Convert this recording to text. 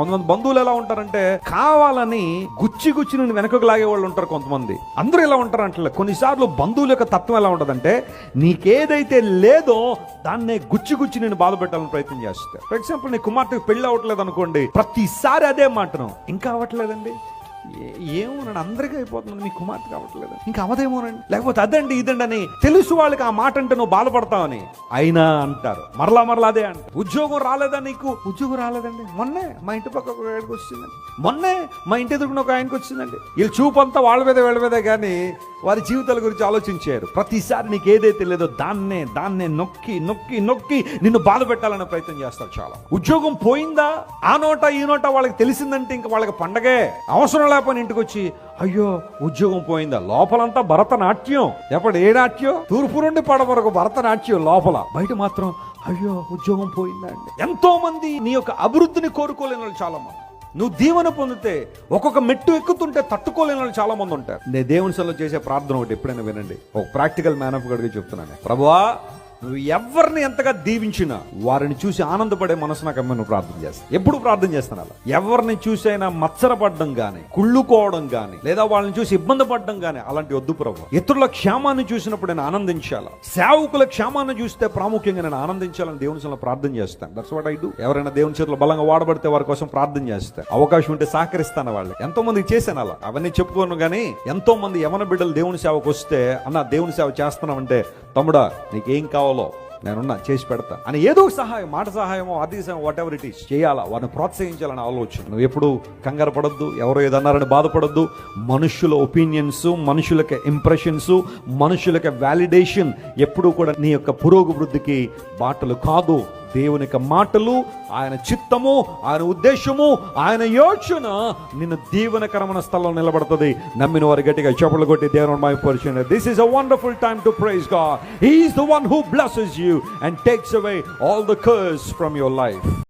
కొంతమంది బంధువులు ఎలా ఉంటారంటే కావాలని గుచ్చి నుండి వెనకకు లాగే వాళ్ళు ఉంటారు. కొంతమంది అందరూ ఎలా ఉంటారు అంటే, కొన్నిసార్లు బంధువుల యొక్క తత్వం ఎలా ఉంటుందంటే నీకేదైతే లేదో దాన్నే గుచ్చి నేను బాధ పెట్టాలని ప్రయత్నం చేస్తారు. ఫర్ ఎగ్జాంపుల్, నీ కుమార్తెకు పెళ్లి అవ్వట్లేదు అనుకోండి, ప్రతిసారి అదే మాటను, ఇంకా అవ్వట్లేదండి, ఏమోనండి అందరికీ అయిపోతుంది, మీ కుమార్తె కావట్లేదు, ఇంకా అవదేమోనండి, లేకపోతే అదండి ఇదండి అని తెలుసు వాళ్ళకి ఆ మాట అంటే నువ్వు బాధపడతావని, అయినా అంటారు మరలా అదే అంటారు. ఉద్యోగం రాలేదా నీకు? ఉద్యోగం రాలేదండి, మొన్నే మా ఇంటి పక్క ఒక ఆయనకు వచ్చిందండి, మొన్నే మా ఇంటి ఎదురుకున్న ఒక ఆయనకు వచ్చిందండి. వీళ్ళు చూపు అంతా వాళ్ళ మీదే కానీ వారి జీవితాల గురించి ఆలోచించారు. ప్రతిసారి నీకు ఏదైతే లేదో దాన్నే నొక్కి నిన్ను బాధ పెట్టాలనే ప్రయత్నం చేస్తారు చాలా. ఉద్యోగం పోయిందా, ఆ నోట ఈ నోట వాళ్ళకి తెలిసిందంటే ఇంకా వాళ్ళకి పండగే. అవసరం లేకపోయిన ఇంటికి వచ్చి అయ్యో ఉద్యోగం పోయిందా, లోపలంతా భరతనాట్యం. ఎప్పుడు ఏ నాట్యం? తూర్పు నుండి పడవరకు భరతనాట్యం లోపల, బయట మాత్రం అయ్యో ఉద్యోగం పోయిందా అండి. ఎంతో మంది నీ యొక్క అభివృద్ధిని కోరుకోలేని వాళ్ళు చాలా మంది. నువ్వు దీవెన పొందితే ఒక్కొక్క మెట్టు ఎక్కుతుంటే తట్టుకోలేని వాళ్ళు చాలా మంది ఉంటారు. నేను దేవుని సన్నిధిలో చేసే ప్రార్థన ఒకటి ఎప్పుడైనా వినండి. ఒక ప్రాక్టికల్ మ్యాన్ ఆఫ్ గాడ్గా చెప్తున్నాను. ప్రభువా, నువ్వు ఎవరిని ఎంతగా దీవించినా వారిని చూసి ఆనందపడే మనసు నాకు అమ్మ నువ్వు ప్రార్థన చేస్తాను. ఎప్పుడు ప్రార్థన చేస్తాను అలా. ఎవరిని చూసి అయినా మత్సరపడడం గాని, కుళ్ళుకోవడం గాని, లేదా వాళ్ళని చూసి ఇబ్బంది పడడం గాని అలాంటి వద్దు ప్రభు. ఇతరుల క్షేమాన్ని చూసినప్పుడు నేను ఆనందించాలా, సేవకుల క్షేమాన్ని చూస్తే ప్రాముఖ్యంగా నేను ఆనందించాలని దేవుని సన్నిధిలో ప్రార్థన చేస్తాను. That's what I do. ఎవరైనా దేవుని చేతిలో బలంగా వాడబడితే వారి కోసం ప్రార్థన చేస్తాను. అవకాశం ఉంటే సహకరిస్తాను. వాళ్ళు ఎంతో మందికి చేశాను అలా, అవన్నీ చెప్పుకోను కానీ ఎంతో మంది యవన బిడ్డలు దేవుని సేవకు వస్తే, అన్న దేవుని సేవ చేస్తున్నామంటే తమ్ముడా నీకేం కావాలో నేనున్నా చేసి పెడతా అని ఏదో సహాయం, మాట సహాయమో ఆర్థిక సహాయం, వాట్ ఎవర్ ఇట్ ఈస్ చేయాలా, వారిని ప్రోత్సహించాలని ఆలోచన. నువ్వు ఎప్పుడు కంగారు పడొద్దు, ఎవరో ఏదన్నారని బాధపడొద్దు. మనుషుల ఒపీనియన్స్, మనుషులకి ఇంప్రెషన్స్, మనుషులకి వ్యాలిడేషన్ ఎప్పుడు కూడా నీ యొక్క పురోగవృద్ధికి బాటలు కాదు. దేవుని యొక్క మాటలు, ఆయన చిత్తము, ఆయన ఉద్దేశము, ఆయన యోచన నిన్ను దీవెనకరమైన స్థలంలో నిలబడుతుంది. నమ్మిన వారి గట్టిగా చప్పట్లు కొట్టి దేవుని మహిమపరచండి. This is a wonderful time to praise God. He is the one who blesses you and takes away all the curse from your life.